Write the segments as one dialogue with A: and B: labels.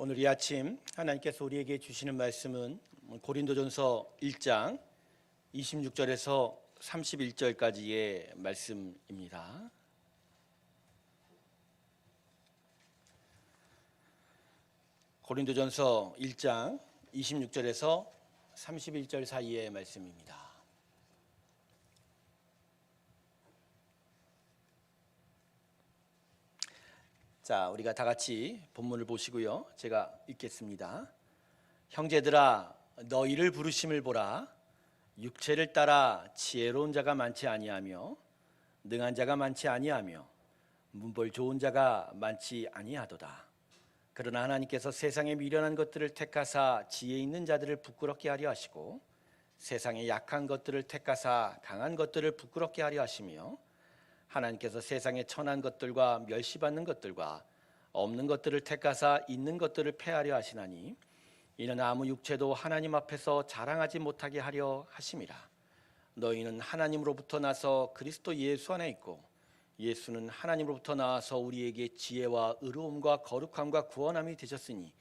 A: 오늘 이 아침 하나님께서 우리에게 주시는 말씀은 고린도전서 1장 26절에서 31절까지의 말씀입니다. 고린도전서 1장 26절에서 31절 사이의 말씀입니다. 자, 우리가 다 같이 본문을 보시고요. 제가 읽겠습니다. 형제들아, 너희를 부르심을 보라. 육체를 따라 지혜로운 자가 많지 아니하며 능한 자가 많지 아니하며 문벌 좋은 자가 많지 아니하도다. 그러나 하나님께서 세상에 미련한 것들을 택하사 지혜 있는 자들을 부끄럽게 하려 하시고 세상에 약한 것들을 택하사 강한 것들을 부끄럽게 하려 하시며 하나님께서 세상에 천한 것들과 멸시받는 것들과 없는 것들을 택하사 있는 것들을 폐하려 하시나니 이는 아무 육체도 하나님 앞에서 자랑하지 못하게 하려 하심이라. 너희는 하나님으로부터 나서 그리스도 예수 안에 있고 예수는 하나님으로부터 나와서 우리에게 지혜와 의로움과 거룩함과 구원함이 되셨으니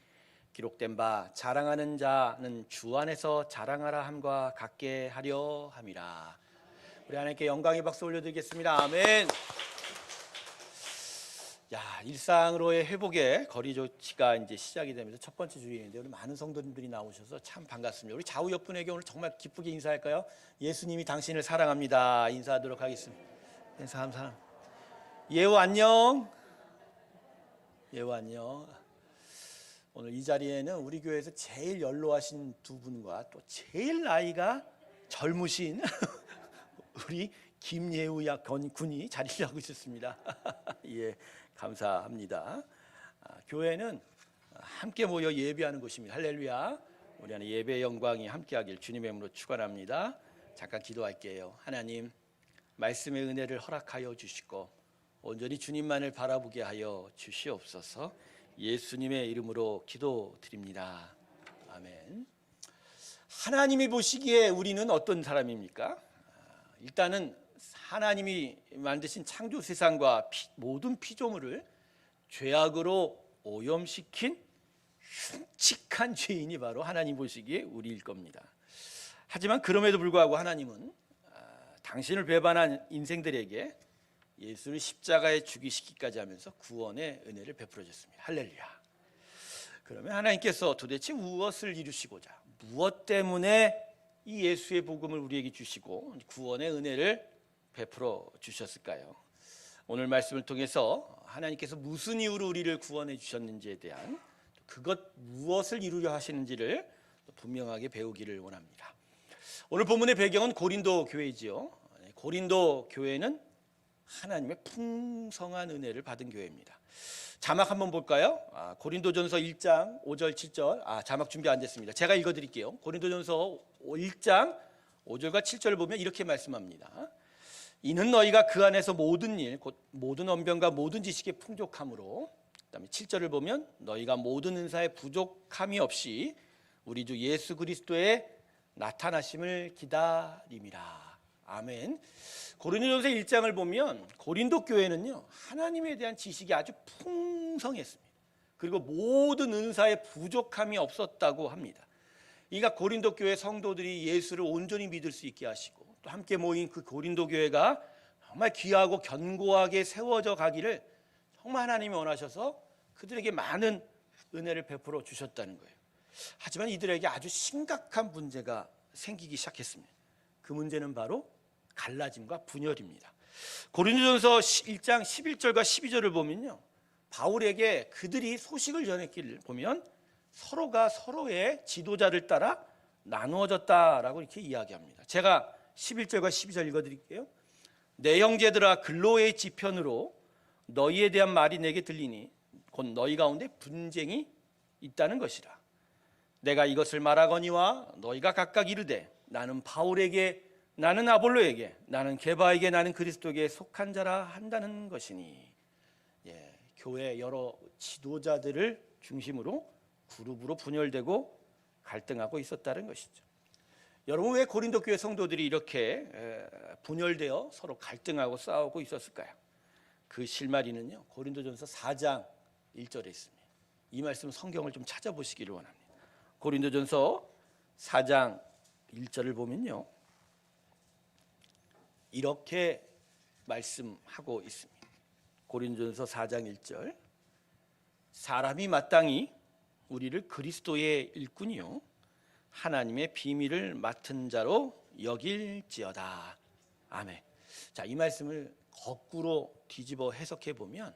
A: 기록된 바 자랑하는 자는 주 안에서 자랑하라 함과 같게 하려 함이라. 우리 하나님께 영광의 박수 올려드리겠습니다. 아멘. 야, 일상으로의 회복의 거리 조치가 이제 시작이 되면서 첫 번째 주일인데 우리 많은 성도님들이 나오셔서 참 반갑습니다. 우리 좌우 옆분에게 오늘 정말 기쁘게 인사할까요? 예수님이 당신을 사랑합니다. 인사하도록 하겠습니다. 인사합니다. 예우 안녕. 예우 안녕. 오늘 이 자리에는 우리 교회에서 제일 연로하신 두 분과 또 제일 나이가 젊으신 우리 김예우 군이 자리를 하고 있었습니다. 예, 감사합니다. 교회는 함께 모여 예배하는 곳입니다. 할렐루야. 우리 안에 예배의 영광이 함께하길 주님의 이름으로 축원합니다. 잠깐 기도할게요. 하나님, 말씀의 은혜를 허락하여 주시고 온전히 주님만을 바라보게 하여 주시옵소서. 예수님의 이름으로 기도드립니다. 아멘. 하나님이 보시기에 우리는 어떤 사람입니까? 일단은 하나님이 만드신 창조 세상과 모든 피조물을 죄악으로 오염시킨 흉측한 죄인이 바로 하나님 보시기에 우리일 겁니다. 하지만 그럼에도 불구하고 하나님은 당신을 배반한 인생들에게 예수를 십자가에 죽이시기까지 하면서 구원의 은혜를 베풀어 줬습니다. 할렐루야. 그러면 하나님께서 도대체 무엇을 이루시고자, 무엇 때문에 이 예수의 복음을 우리에게 주시고 구원의 은혜를 베풀어 주셨을까요? 오늘 말씀을 통해서 하나님께서 무슨 이유로 우리를 구원해 주셨는지에 대한 그것 무엇을 이루려 하시는지를 분명하게 배우기를 원합니다. 오늘 본문의 배경은 고린도 교회지요. 고린도 교회는 하나님의 풍성한 은혜를 받은 교회입니다. 자막 한번 볼까요? 고린도전서 1장 5절 7절. 자막 준비 안 됐습니다. 제가 읽어드릴게요. 고린도전서 1장 5절과 7절을 보면 이렇게 말씀합니다. 이는 너희가 그 안에서 모든 일, 곧 모든 언변과 모든 지식에 풍족함으로, 그다음에 7절을 보면 너희가 모든 은사에 부족함이 없이 우리 주 예수 그리스도의 나타나심을 기다림이라. 아멘. 고린도전서 1장을 보면 고린도 교회는요, 하나님에 대한 지식이 아주 풍성했습니다. 그리고 모든 은사에 부족함이 없었다고 합니다. 그러니까 고린도 교회 성도들이 예수를 온전히 믿을 수 있게 하시고 또 함께 모인 그 고린도 교회가 정말 귀하고 견고하게 세워져 가기를 정말 하나님이 원하셔서 그들에게 많은 은혜를 베풀어 주셨다는 거예요. 하지만 이들에게 아주 심각한 문제가 생기기 시작했습니다. 그 문제는 바로 갈라짐과 분열입니다. 고린도전서 1장 11절과 12절을 보면요, 바울에게 그들이 소식을 전했기를 보면 서로가 서로의 지도자를 따라 나누어졌다라고 이렇게 이야기합니다. 제가 11절과 12절 읽어드릴게요. 내 형제들아, 근로의 지편으로 너희에 대한 말이 내게 들리니 곧 너희 가운데 분쟁이 있다는 것이라. 내가 이것을 말하거니와 너희가 각각 이르되 나는 바울에게, 나는 아볼로에게, 나는 게바에게, 나는 그리스도에게 속한 자라 한다는 것이니. 교회 여러 지도자들을 중심으로 그룹으로 분열되고 갈등하고 있었다는 것이죠. 여러분, 왜 고린도 교회 성도들이 이렇게 분열되어 서로 갈등하고 싸우고 있었을까요? 그 실마리는요, 고린도전서 4장 1절에 있습니다. 이 말씀 성경을 좀 찾아보시기를 원합니다. 고린도전서 4장 1절을 보면요, 이렇게 말씀하고 있습니다. 고린도전서 4장 1절, 사람이 마땅히 우리를 그리스도의 일꾼이요 하나님의 비밀을 맡은 자로 여길지어다. 아멘. 자, 이 말씀을 거꾸로 뒤집어 해석해 보면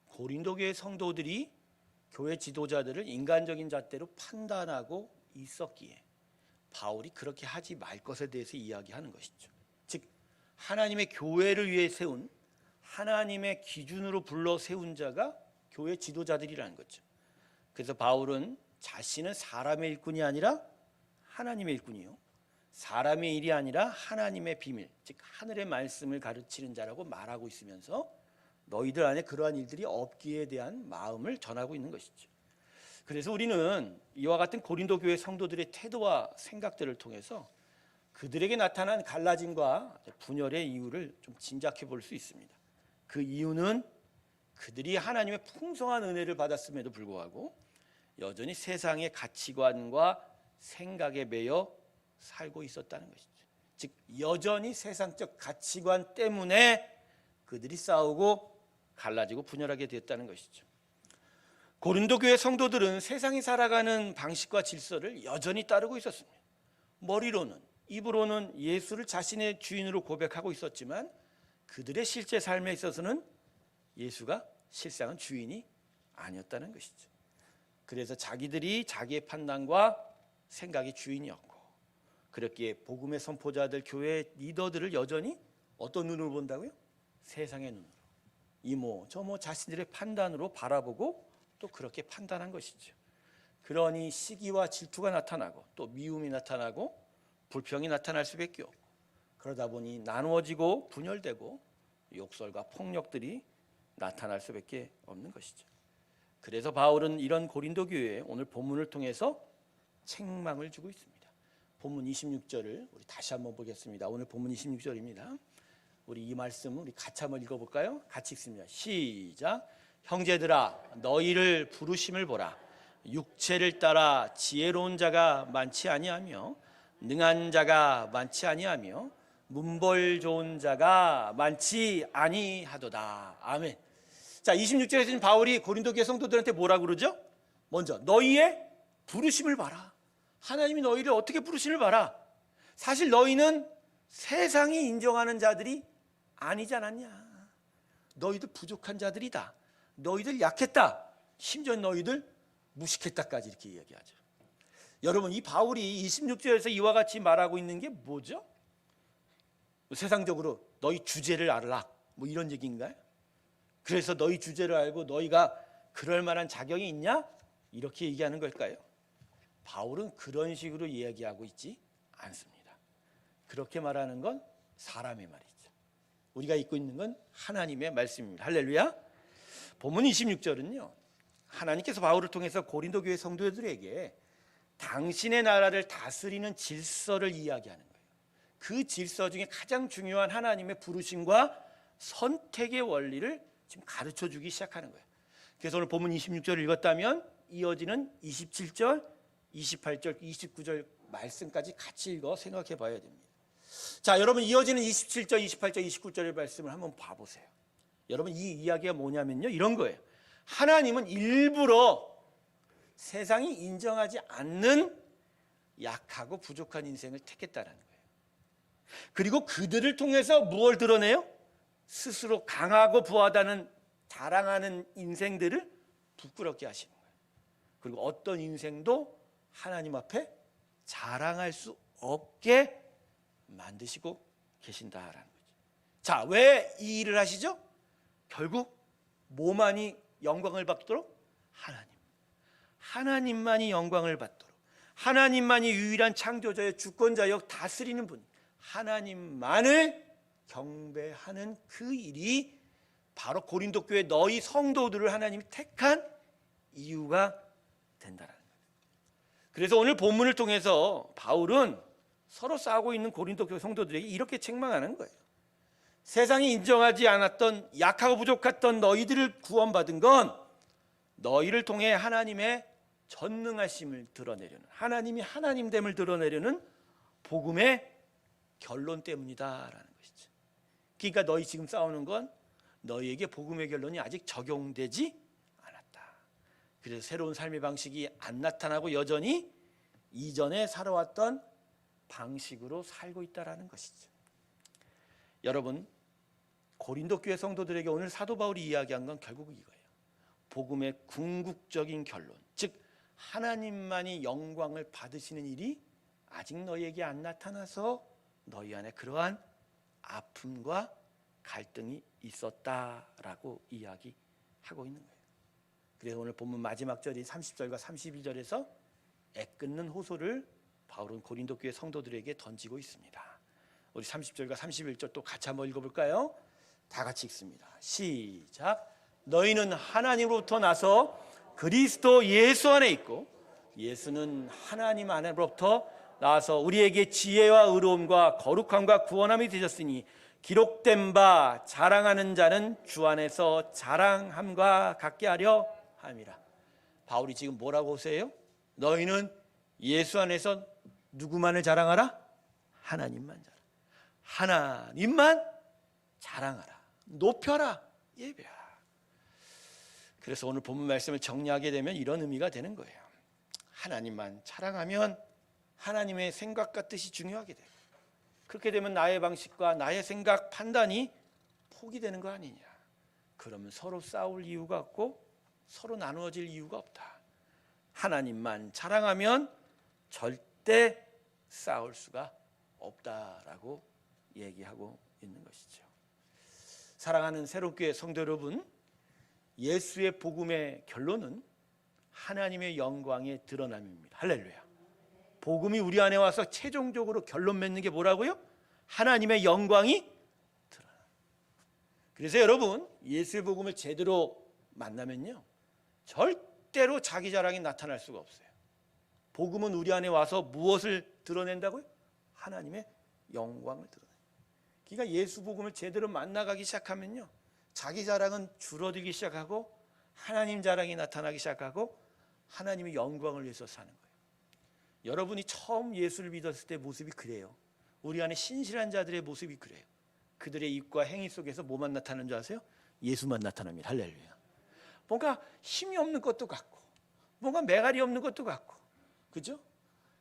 A: 고린도 교회 성도들이 교회 지도자들을 인간적인 잣대로 판단하고 있었기에 바울이 그렇게 하지 말 것에 대해서 이야기하는 것이죠. 즉 하나님의 교회를 위해 세운, 하나님의 기준으로 불러 세운 자가 교회 지도자들이라는 거죠. 그래서 바울은 자신은 사람의 일꾼이 아니라 하나님의 일꾼이요, 사람의 일이 아니라 하나님의 비밀, 즉 하늘의 말씀을 가르치는 자라고 말하고 있으면서 너희들 안에 그러한 일들이 없기에 대한 마음을 전하고 있는 것이죠. 그래서 우리는 이와 같은 고린도 교회 성도들의 태도와 생각들을 통해서 그들에게 나타난 갈라짐과 분열의 이유를 좀 짐작해 볼 수 있습니다. 그 이유는 그들이 하나님의 풍성한 은혜를 받았음에도 불구하고 여전히 세상의 가치관과 생각에 매여 살고 있었다는 것이죠. 즉 여전히 세상적 가치관 때문에 그들이 싸우고 갈라지고 분열하게 됐다는 것이죠. 고린도 교회 성도들은 세상이 살아가는 방식과 질서를 여전히 따르고 있었습니다. 머리로는, 입으로는 예수를 자신의 주인으로 고백하고 있었지만 그들의 실제 삶에 있어서는 예수가 실상은 주인이 아니었다는 것이죠. 그래서 자기들이 자기의 판단과 생각이 주인이었고, 그렇기에 복음의 선포자들, 교회 리더들을 여전히 어떤 눈으로 본다고요? 세상의 눈으로, 이모 저모 자신들의 판단으로 바라보고 또 그렇게 판단한 것이죠. 그러니 시기와 질투가 나타나고 또 미움이 나타나고 불평이 나타날 수밖에 없고, 그러다 보니 나누어지고 분열되고 욕설과 폭력들이 나타날 수밖에 없는 것이죠. 그래서 바울은 이런 고린도 교회에 오늘 본문을 통해서 책망을 주고 있습니다. 본문 26절을 우리 다시 한번 보겠습니다. 오늘 본문 26절입니다. 우리 이 말씀 우리 같이 한번 읽어볼까요? 같이 읽습니다. 시작. 형제들아 너희를 부르심을 보라. 육체를 따라 지혜로운 자가 많지 아니하며 능한 자가 많지 아니하며 문벌 좋은 자가 많지 아니하도다. 아멘. 자, 26절에 지금 바울이 고린도 교회 성도들한테 뭐라 그러죠? 먼저 너희의 부르심을 봐라. 하나님이 너희를 어떻게 부르심을 봐라. 사실 너희는 세상이 인정하는 자들이 아니지 않았냐. 너희들 부족한 자들이다. 너희들 약했다. 심지어 너희들 무식했다까지 이렇게 이야기하죠. 여러분, 이 바울이 26절에서 이와 같이 말하고 있는 게 뭐죠? 세상적으로 너희 주제를 알라, 뭐 이런 얘기인가요? 그래서 너희 주제를 알고 너희가 그럴 만한 자격이 있냐? 이렇게 얘기하는 걸까요? 바울은 그런 식으로 이야기하고 있지 않습니다. 그렇게 말하는 건 사람의 말이죠. 우리가 읽고 있는 건 하나님의 말씀입니다. 할렐루야. 본문 26절은요, 하나님께서 바울을 통해서 고린도 교회 성도들에게 당신의 나라를 다스리는 질서를 이야기하는 거예요. 그 질서 중에 가장 중요한 하나님의 부르심과 선택의 원리를 지금 가르쳐 주기 시작하는 거예요. 그래서 오늘 본문 26절을 읽었다면 이어지는 27절, 28절, 29절 말씀까지 같이 읽어 생각해 봐야 됩니다. 자, 여러분 이어지는 27절, 28절, 29절의 말씀을 한번 봐보세요. 여러분 이 이야기가 뭐냐면요, 이런 거예요. 하나님은 일부러 세상이 인정하지 않는 약하고 부족한 인생을 택했다는 거예요. 그리고 그들을 통해서 무엇을 드러내요? 스스로 강하고 부하다는 자랑하는 인생들을 부끄럽게 하시는 거예요. 그리고 어떤 인생도 하나님 앞에 자랑할 수 없게 만드시고 계신다라는 거죠. 자, 왜 이 일을 하시죠? 결국 뭐만이 영광을 받도록? 하나님만이 영광을 받도록, 하나님만이 유일한 창조자의 주권자여 다스리는 분, 하나님만을 경배하는 그 일이 바로 고린도 교회 너희 성도들을 하나님이 택한 이유가 된다는 거예요. 그래서 오늘 본문을 통해서 바울은 서로 싸우고 있는 고린도 교회 성도들에게 이렇게 책망하는 거예요. 세상이 인정하지 않았던 약하고 부족했던 너희들을 구원받은 건 너희를 통해 하나님의 전능하심을 드러내려는, 하나님이 하나님됨을 드러내려는 복음의 결론 때문이다라는 것이죠. 그러니까 너희 지금 싸우는 건 너희에게 복음의 결론이 아직 적용되지 않았다. 그래서 새로운 삶의 방식이 안 나타나고 여전히 이전에 살아왔던 방식으로 살고 있다라는 것이죠. 여러분, 고린도 교회 성도들에게 오늘 사도 바울이 이야기한 건 결국 이거예요. 복음의 궁극적인 결론, 즉 하나님만이 영광을 받으시는 일이 아직 너희에게 안 나타나서 너희 안에 그러한 아픔과 갈등이 있었다라고 이야기하고 있는 거예요. 그래서 오늘 본문 마지막 절인 30절과 31절에서 애끓는 호소를 바울은 고린도 교회 성도들에게 던지고 있습니다. 우리 30절과 31절 또 같이 한번 읽어볼까요? 다 같이 읽습니다. 시작. 너희는 하나님으로부터 나서 그리스도 예수 안에 있고 예수는 하나님 안으로부터 나와서 우리에게 지혜와 의로움과 거룩함과 구원함이 되셨으니 기록된 바 자랑하는 자는 주 안에서 자랑함과 같게 하려 함이라. 바울이 지금 뭐라고 하세요? 너희는 예수 안에서 누구만을 자랑하라? 하나님만 자랑. 하나님만 자랑하라. 높여라. 예배하라. 그래서 오늘 본문 말씀을 정리하게 되면 이런 의미가 되는 거예요. 하나님만 자랑하면 하나님의 생각과 뜻이 중요하게 돼요. 그렇게 되면 나의 방식과 나의 생각, 판단이 포기되는 거 아니냐. 그러면 서로 싸울 이유가 없고 서로 나누어질 이유가 없다. 하나님만 자랑하면 절대 싸울 수가 없다라고 얘기하고 있는 것이죠. 사랑하는 새롭게 성도 여러분, 예수의 복음의 결론은 하나님의 영광의 드러남입니다. 할렐루야. 복음이 우리 안에 와서 최종적으로 결론 맺는 게 뭐라고요? 하나님의 영광이 드러나. 그래서 여러분, 예수의 복음을 제대로 만나면요, 절대로 자기 자랑이 나타날 수가 없어요. 복음은 우리 안에 와서 무엇을 드러낸다고요? 하나님의 영광을 드러내요. 그러니까 예수 복음을 제대로 만나가기 시작하면요, 자기 자랑은 줄어들기 시작하고 하나님 자랑이 나타나기 시작하고 하나님의 영광을 위해서 사는 거예요. 여러분이 처음 예수를 믿었을 때 모습이 그래요. 우리 안에 신실한 자들의 모습이 그래요. 그들의 입과 행위 속에서 뭐만 나타나는 줄 아세요? 예수만 나타납니다. 할렐루야. 뭔가 힘이 없는 것도 같고 뭔가 매갈이 없는 것도 같고, 그죠?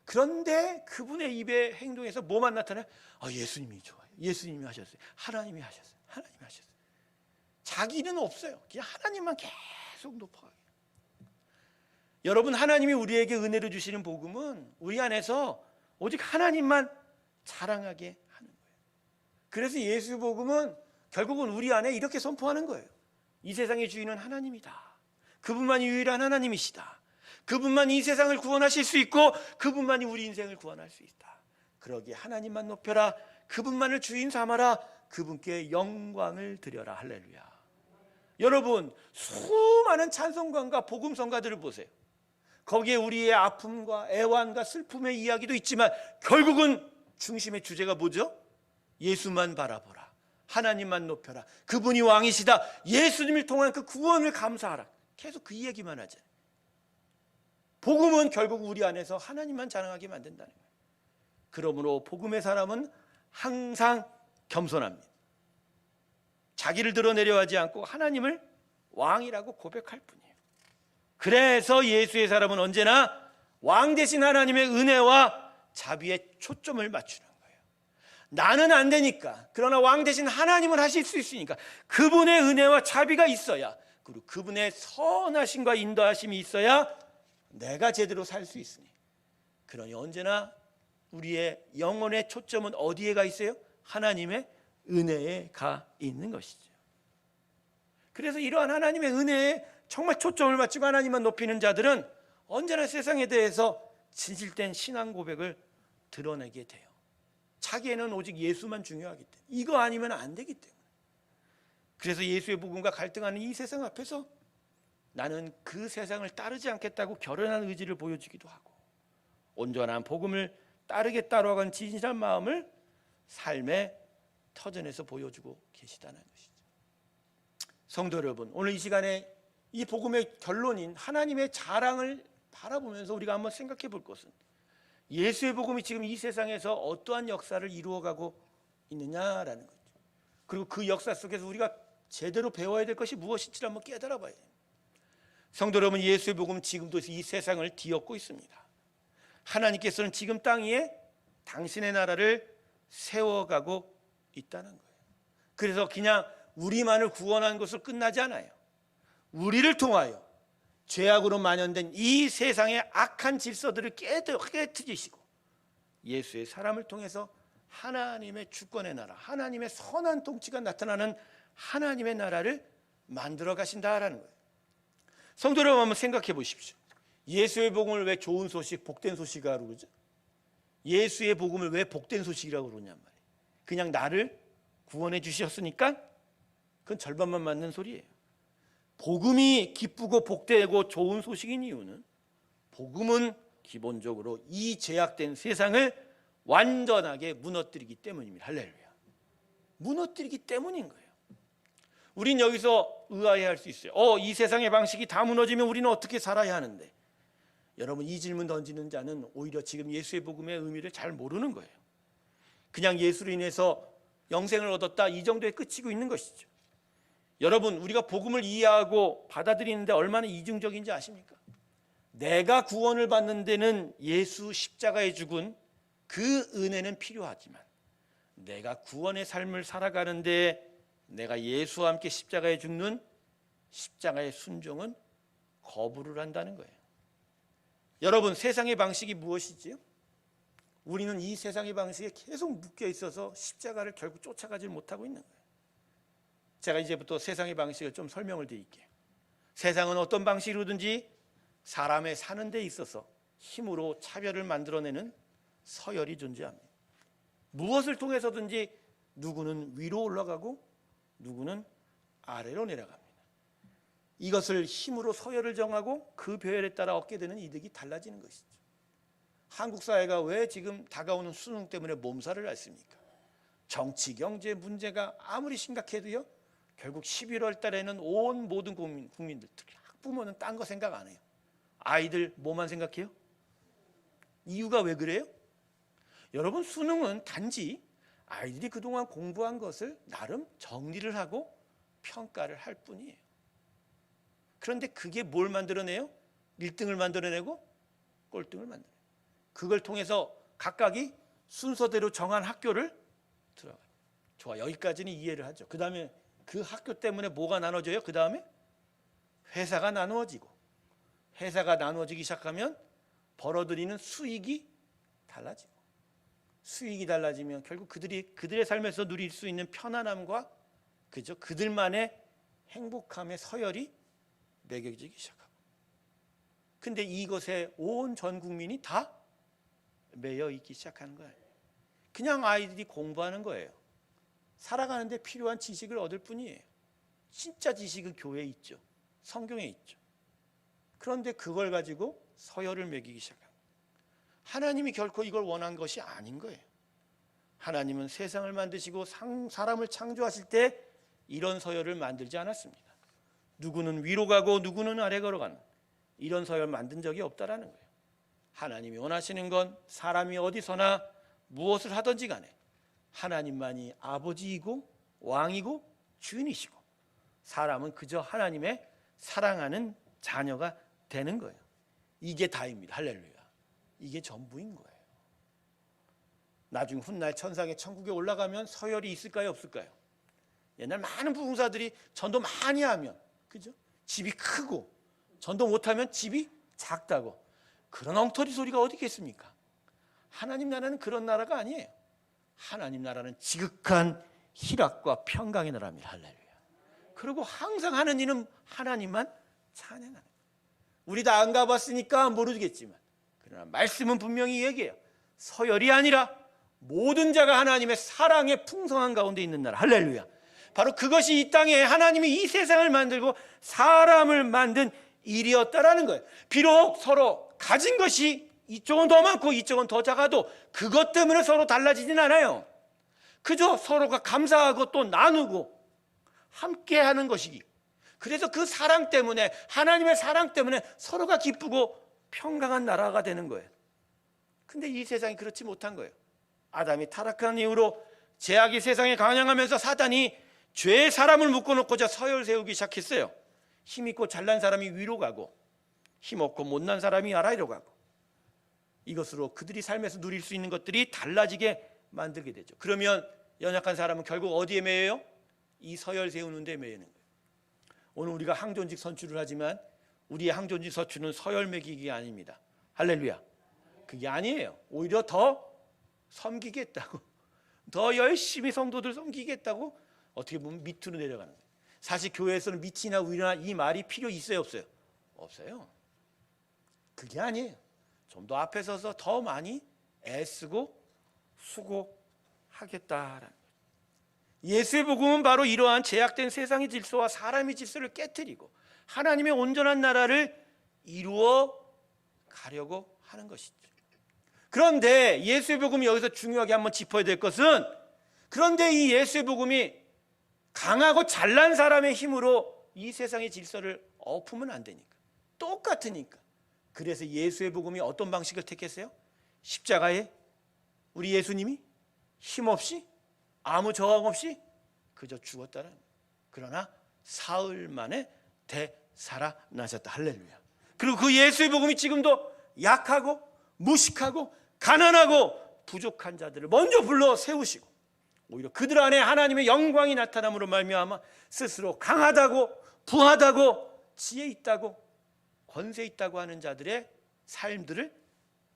A: 그런데 그분의 입의 행동에서 뭐만 나타나요? 예수님이 좋아요. 예수님이 하셨어요. 하나님이 하셨어요. 하나님이 하셨어요. 자기는 없어요. 그냥 하나님만 계속 높아가요. 여러분, 하나님이 우리에게 은혜로 주시는 복음은 우리 안에서 오직 하나님만 자랑하게 하는 거예요. 그래서 예수 복음은 결국은 우리 안에 이렇게 선포하는 거예요. 이 세상의 주인은 하나님이다. 그분만이 유일한 하나님이시다. 그분만이 이 세상을 구원하실 수 있고 그분만이 우리 인생을 구원할 수 있다. 그러기에 하나님만 높여라. 그분만을 주인 삼아라. 그분께 영광을 드려라. 할렐루야. 여러분, 수많은 찬송가와 복음성가들을 보세요. 거기에 우리의 아픔과 애환과 슬픔의 이야기도 있지만 결국은 중심의 주제가 뭐죠? 예수만 바라보라. 하나님만 높여라. 그분이 왕이시다. 예수님을 통한 그 구원을 감사하라. 계속 그 얘기만 하잖아요. 복음은 결국 우리 안에서 하나님만 자랑하게 만든다는 거예요. 그러므로 복음의 사람은 항상 겸손합니다. 자기를 드러내려 하지 않고 하나님을 왕이라고 고백할 뿐이에요. 그래서 예수의 사람은 언제나 왕 대신 하나님의 은혜와 자비에 초점을 맞추는 거예요. 나는 안 되니까, 그러나 왕 대신 하나님은 하실 수 있으니까 그분의 은혜와 자비가 있어야, 그리고 그분의 선하심과 인도하심이 있어야 내가 제대로 살 수 있으니, 그러니 언제나 우리의 영혼의 초점은 어디에 가 있어요? 하나님의 은혜에 가 있는 것이죠. 그래서 이러한 하나님의 은혜에 정말 초점을 맞추고 하나님만 높이는 자들은 언제나 세상에 대해서 진실된 신앙 고백을 드러내게 돼요. 자기에는 오직 예수만 중요하기 때문에, 이거 아니면 안 되기 때문에. 그래서 예수의 복음과 갈등하는 이 세상 앞에서 나는 그 세상을 따르지 않겠다고 결연한 의지를 보여주기도 하고, 온전한 복음을 따르겠다고 하는 진실한 마음을 삶의 터전에서 보여주고 계시다는 것이죠. 성도 여러분, 오늘 이 시간에 이 복음의 결론인 하나님의 자랑을 바라보면서 우리가 한번 생각해 볼 것은 예수의 복음이 지금 이 세상에서 어떠한 역사를 이루어가고 있느냐라는 거죠. 그리고 그 역사 속에서 우리가 제대로 배워야 될 것이 무엇인지를 한번 깨달아 봐야 돼요. 성도 여러분, 예수의 복음은 지금도 이 세상을 뒤엎고 있습니다. 하나님께서는 지금 땅 위에 당신의 나라를 세워가고 있다는 거예요. 그래서 그냥 우리만을 구원한 것으로 끝나지 않아요. 우리를 통하여 죄악으로 만연된 이 세상의 악한 질서들을 깨트리시고 예수의 사람을 통해서 하나님의 주권의 나라, 하나님의 선한 통치가 나타나는 하나님의 나라를 만들어 가신다라는 거예요. 성도 여러분, 한번 생각해 보십시오. 예수의 복음을 왜 좋은 소식, 복된 소식이라고 그러죠? 예수의 복음을 왜 복된 소식이라고 그러냔 말이에요. 그냥 나를 구원해 주셨으니까 그건 절반만 맞는 소리예요. 복음이 기쁘고 복되고 좋은 소식인 이유는 복음은 기본적으로 이 죄악된 세상을 완전하게 무너뜨리기 때문입니다. 할렐루야. 무너뜨리기 때문인 거예요. 우린 여기서 의아해할 수 있어요. 이 세상의 방식이 다 무너지면 우리는 어떻게 살아야 하는데? 여러분, 이 질문 던지는 자는 오히려 지금 예수의 복음의 의미를 잘 모르는 거예요. 그냥 예수로 인해서 영생을 얻었다, 이 정도에 그치고 있는 것이죠. 여러분, 우리가 복음을 이해하고 받아들이는데 얼마나 이중적인지 아십니까? 내가 구원을 받는 데는 예수 십자가에 죽은 그 은혜는 필요하지만 내가 구원의 삶을 살아가는데 내가 예수와 함께 십자가에 죽는 십자가의 순종은 거부를 한다는 거예요. 여러분, 세상의 방식이 무엇이지요? 우리는 이 세상의 방식에 계속 묶여 있어서 십자가를 결국 쫓아가지 못하고 있는 거예요. 제가 이제부터 세상의 방식을 좀 설명을 드릴게요. 세상은 어떤 방식으로든지 사람의 사는 데 있어서 힘으로 차별을 만들어내는 서열이 존재합니다. 무엇을 통해서든지 누구는 위로 올라가고 누구는 아래로 내려갑니다. 이것을 힘으로 서열을 정하고 그 배열에 따라 얻게 되는 이득이 달라지는 것이죠. 한국 사회가 왜 지금 다가오는 수능 때문에 몸살을 앓습니까? 정치, 경제 문제가 아무리 심각해도요, 결국 11월 달에는 온 모든 국민들, 특히 학부모는 딴 거 생각 안 해요. 아이들 뭐만 생각해요? 이유가 왜 그래요? 여러분, 수능은 단지 아이들이 그동안 공부한 것을 나름 정리를 하고 평가를 할 뿐이에요. 그런데 그게 뭘 만들어내요? 1등을 만들어내고 꼴등을 만들어내요. 그걸 통해서 각각이 순서대로 정한 학교를 들어가요. 좋아, 여기까지는 이해를 하죠. 그 다음에 그 학교 때문에 뭐가 나눠져요? 그 다음에 회사가 나누어지고, 회사가 나누어지기 시작하면 벌어들이는 수익이 달라지고, 수익이 달라지면 결국 그들의 삶에서 누릴 수 있는 편안함과 그들만의 행복함의 서열이 매겨지기 시작하고, 근데 이것에 온 전 국민이 다 매여 있기 시작하는 거예요. 그냥 아이들이 공부하는 거예요. 살아가는데 필요한 지식을 얻을 뿐이에요. 진짜 지식은 교회에 있죠. 성경에 있죠. 그런데 그걸 가지고 서열을 매기기 시작합니다. 하나님이 결코 이걸 원한 것이 아닌 거예요. 하나님은 세상을 만드시고 사람을 창조하실 때 이런 서열을 만들지 않았습니다. 누구는 위로 가고 누구는 아래 걸어가는 이런 서열 만든 적이 없다라는 거예요. 하나님이 원하시는 건 사람이 어디서나 무엇을 하든지 간에 하나님만이 아버지이고 왕이고 주인이시고, 사람은 그저 하나님의 사랑하는 자녀가 되는 거예요. 이게 다입니다. 할렐루야. 이게 전부인 거예요. 나중 훗날 천상의 천국에 올라가면 서열이 있을까요, 없을까요? 옛날 많은 부흥사들이 전도 많이 하면, 그죠? 집이 크고, 전도 못하면 집이 작다고. 그런 엉터리 소리가 어디 있겠습니까? 하나님 나라는 그런 나라가 아니에요. 하나님 나라는 지극한 희락과 평강의 나라입니다. 할렐루야. 그리고 항상 하는 일은 하나님만 찬양하는 거예요. 우리 다 안 가봤으니까 모르겠지만, 그러나 말씀은 분명히 얘기해요. 서열이 아니라 모든 자가 하나님의 사랑의 풍성한 가운데 있는 나라. 할렐루야. 바로 그것이 이 땅에 하나님이 이 세상을 만들고 사람을 만든 일이었다라는 거예요. 비록 서로 가진 것이 이쪽은 더 많고 이쪽은 더 작아도 그것 때문에 서로 달라지진 않아요. 그저 서로가 감사하고 또 나누고 함께하는 것이기, 그래서 그 사랑 때문에, 하나님의 사랑 때문에 서로가 기쁘고 평강한 나라가 되는 거예요. 근데 이 세상이 그렇지 못한 거예요. 아담이 타락한 이후로 죄악이 세상에 강행하면서 사단이 죄의 사람을 묶어놓고자 서열 세우기 시작했어요. 힘있고 잘난 사람이 위로 가고 힘없고 못난 사람이 아래로 가고, 이것으로 그들이 삶에서 누릴 수 있는 것들이 달라지게 만들게 되죠. 그러면 연약한 사람은 결국 어디에 매여요? 이 서열 세우는 데 매이는 거예요. 오늘 우리가 항존직 선출을 하지만 우리의 항존직 선출은 서열 매기기가 아닙니다. 할렐루야. 그게 아니에요. 오히려 더 섬기겠다고, 더 열심히 성도들 섬기겠다고 어떻게 보면 밑으로 내려가는 거예요. 사실 교회에서는 밑이나 위나 이 말이 필요 있어요, 없어요? 없어요. 그게 아니에요. 좀 더 앞에 서서 더 많이 애쓰고 수고하겠다라는 거예요. 예수의 복음은 바로 이러한 제약된 세상의 질서와 사람의 질서를 깨트리고 하나님의 온전한 나라를 이루어 가려고 하는 것이죠. 그런데 예수의 복음이 여기서 중요하게 한번 짚어야 될 것은, 그런데 이 예수의 복음이 강하고 잘난 사람의 힘으로 이 세상의 질서를 엎으면 안 되니까, 똑같으니까. 그래서 예수의 복음이 어떤 방식을 택했어요? 십자가에 우리 예수님이 힘없이 아무 저항 없이 그저 죽었다는 거예요. 그러나 사흘 만에 되살아나셨다. 할렐루야. 그리고 그 예수의 복음이 지금도 약하고 무식하고 가난하고 부족한 자들을 먼저 불러 세우시고, 오히려 그들 안에 하나님의 영광이 나타남으로 말미암아 스스로 강하다고 부하다고 지혜 있다고 권세 있다고 하는 자들의 삶들을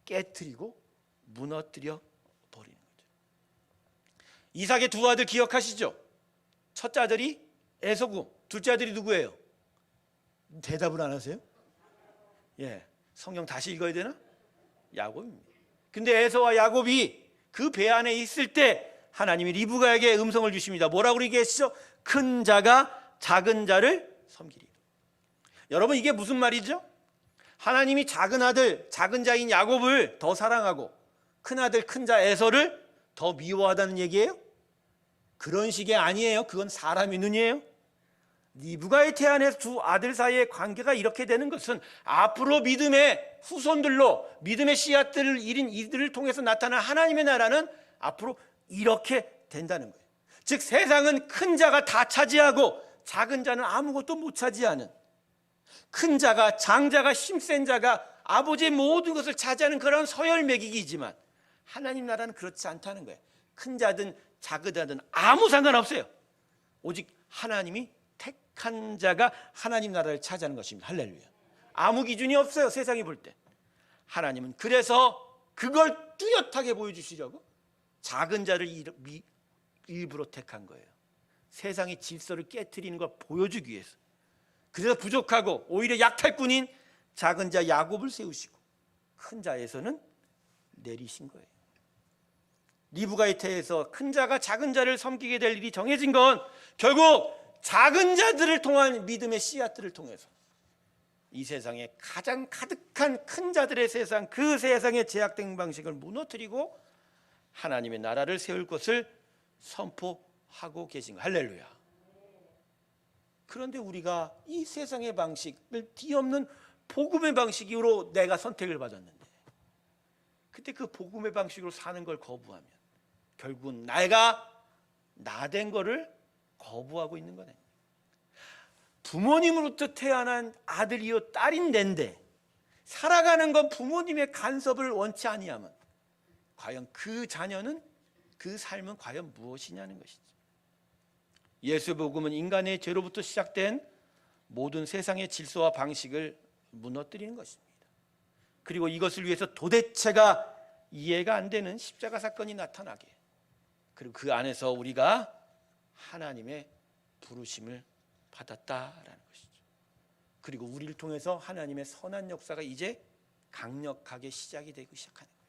A: 깨트리고 무너뜨려 버리는 거죠. 이삭의 두 아들 기억하시죠? 첫째 아들이 에서고, 둘째 아들이 누구예요? 대답을 안 하세요? 예, 성경 다시 읽어야 되나? 야곱입니다. 근데 에서와 야곱이 그 배 안에 있을 때 하나님이 리브가에게 음성을 주십니다. 뭐라고 얘기하시죠? 큰 자가 작은 자를 섬기리라. 여러분, 이게 무슨 말이죠? 하나님이 작은 아들, 작은 자인 야곱을 더 사랑하고 큰 아들, 큰 자 에서를 더 미워하다는 얘기예요? 그런 식이 아니에요. 그건 사람의 눈이에요. 리브가의 태안의 두 아들 사이의 관계가 이렇게 되는 것은 앞으로 믿음의 후손들로, 믿음의 씨앗들을 잃은 이들을 통해서 나타난 하나님의 나라는 앞으로 이렇게 된다는 거예요. 즉 세상은 큰 자가 다 차지하고 작은 자는 아무것도 못 차지하는, 큰 자가, 장자가, 힘센 자가 아버지의 모든 것을 차지하는 그런 서열 매기기이지만 하나님 나라는 그렇지 않다는 거예요. 큰 자든 작으다든 아무 상관없어요. 오직 하나님이 택한 자가 하나님 나라를 차지하는 것입니다. 할렐루야. 아무 기준이 없어요, 세상이 볼 때. 하나님은 그래서 그걸 뚜렷하게 보여주시려고 작은 자를 일부러 택한 거예요. 세상의 질서를 깨트리는 걸 보여주기 위해서. 그래서 부족하고 오히려 약탈꾼인 작은 자 야곱을 세우시고 큰 자에서는 내리신 거예요. 리브가의 태에서 큰 자가 작은 자를 섬기게 될 일이 정해진 건 결국 작은 자들을 통한 믿음의 씨앗들을 통해서 이 세상에 가장 가득한 큰 자들의 세상, 그 세상의 제약된 방식을 무너뜨리고 하나님의 나라를 세울 것을 선포하고 계신 거예요. 할렐루야. 그런데 우리가 이 세상의 방식을 뒤엎는 복음의 방식으로 내가 선택을 받았는데, 그때 그 복음의 방식으로 사는 걸 거부하면 결국은 내가 나된 거를 거부하고 있는 거네. 부모님으로부터 태어난 아들이요 딸인데 살아가는 건 부모님의 간섭을 원치 아니하면 과연 그 자녀는, 그 삶은 과연 무엇이냐는 것이죠. 예수의 복음은 인간의 죄로부터 시작된 모든 세상의 질서와 방식을 무너뜨리는 것입니다. 그리고 이것을 위해서 도대체가 이해가 안 되는 십자가 사건이 나타나게, 그리고 그 안에서 우리가 하나님의 부르심을 받았다라는 것이죠. 그리고 우리를 통해서 하나님의 선한 역사가 이제 강력하게 시작이 되기 시작하는 거예요.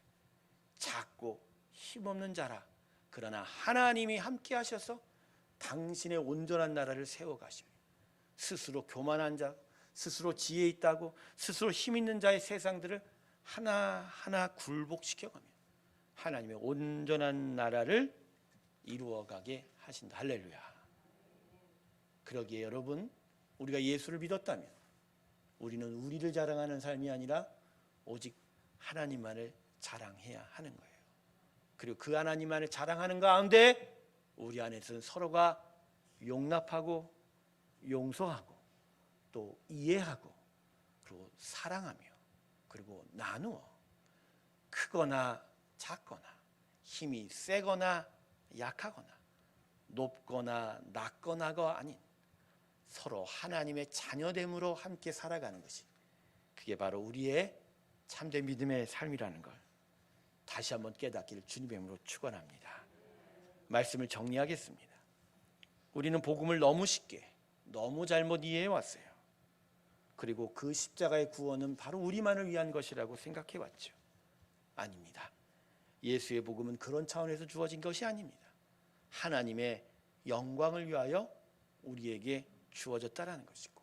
A: 작고 힘없는 자라, 그러나 하나님이 함께 하셔서 당신의 온전한 나라를 세워가시며 스스로 교만한 자, 스스로 지혜 있다고 스스로 힘 있는 자의 세상들을 하나하나 굴복시켜가며 하나님의 온전한 나라를 이루어가게 하신다. 할렐루야. 그러기에 여러분, 우리가 예수를 믿었다면 우리는 우리를 자랑하는 삶이 아니라 오직 하나님만을 자랑해야 하는 거예요. 그리고 그 하나님만을 자랑하는 가운데 우리 안에서는 서로가 용납하고 용서하고 또 이해하고 그리고 사랑하며 그리고 나누어 크거나 작거나 힘이 세거나 약하거나 높거나 낮거나가 아닌 서로 하나님의 자녀됨으로 함께 살아가는 것이 그게 바로 우리의 참된 믿음의 삶이라는 걸 다시 한번 깨닫기를 주님의 이름으로 축원합니다. 말씀을 정리하겠습니다. 우리는 복음을 너무 쉽게 너무 잘못 이해해 왔어요. 그리고 그 십자가의 구원은 바로 우리만을 위한 것이라고 생각해 왔죠. 아닙니다. 예수의 복음은 그런 차원에서 주어진 것이 아닙니다. 하나님의 영광을 위하여 우리에게 주어졌다라는 것이고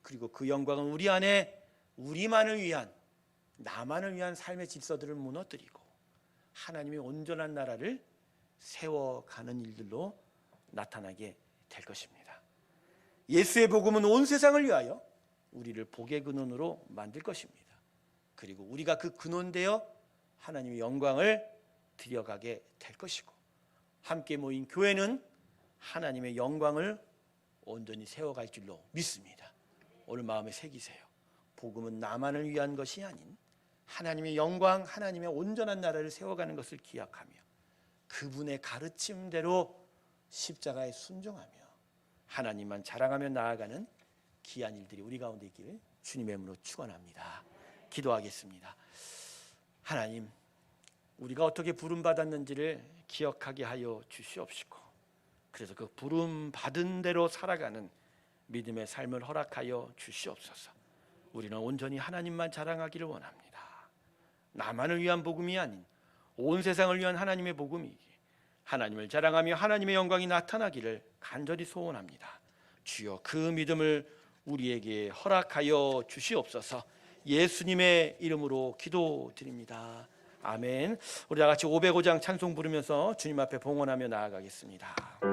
A: 그리고 그 영광은 우리 안에 우리만을 위한 나만을 위한 삶의 질서들을 무너뜨리고 하나님의 온전한 나라를 세워가는 일들로 나타나게 될 것입니다. 예수의 복음은 온 세상을 위하여 우리를 복의 근원으로 만들 것입니다. 그리고 우리가 그 근원되어 하나님의 영광을 드려가게 될 것이고 함께 모인 교회는 하나님의 영광을 온전히 세워갈 줄로 믿습니다. 오늘 마음에 새기세요. 복음은 나만을 위한 것이 아닌 하나님의 영광, 하나님의 온전한 나라를 세워가는 것을 기약하며 그분의 가르침대로 십자가에 순종하며 하나님만 자랑하며 나아가는 귀한 일들이 우리 가운데 있기를 주님의 이름으로 축원합니다. 기도하겠습니다. 하나님, 우리가 어떻게 부름받았는지를 기억하게 하여 주시옵시고 그래서 그 부름받은 대로 살아가는 믿음의 삶을 허락하여 주시옵소서. 우리는 온전히 하나님만 자랑하기를 원합니다. 나만을 위한 복음이 아닌 온 세상을 위한 하나님의 복음이기에 하나님을 자랑하며 하나님의 영광이 나타나기를 간절히 소원합니다. 주여 그 믿음을 우리에게 허락하여 주시옵소서. 예수님의 이름으로 기도드립니다. 아멘. 우리 다 같이 505장 찬송 부르면서 주님 앞에 봉헌하며 나아가겠습니다.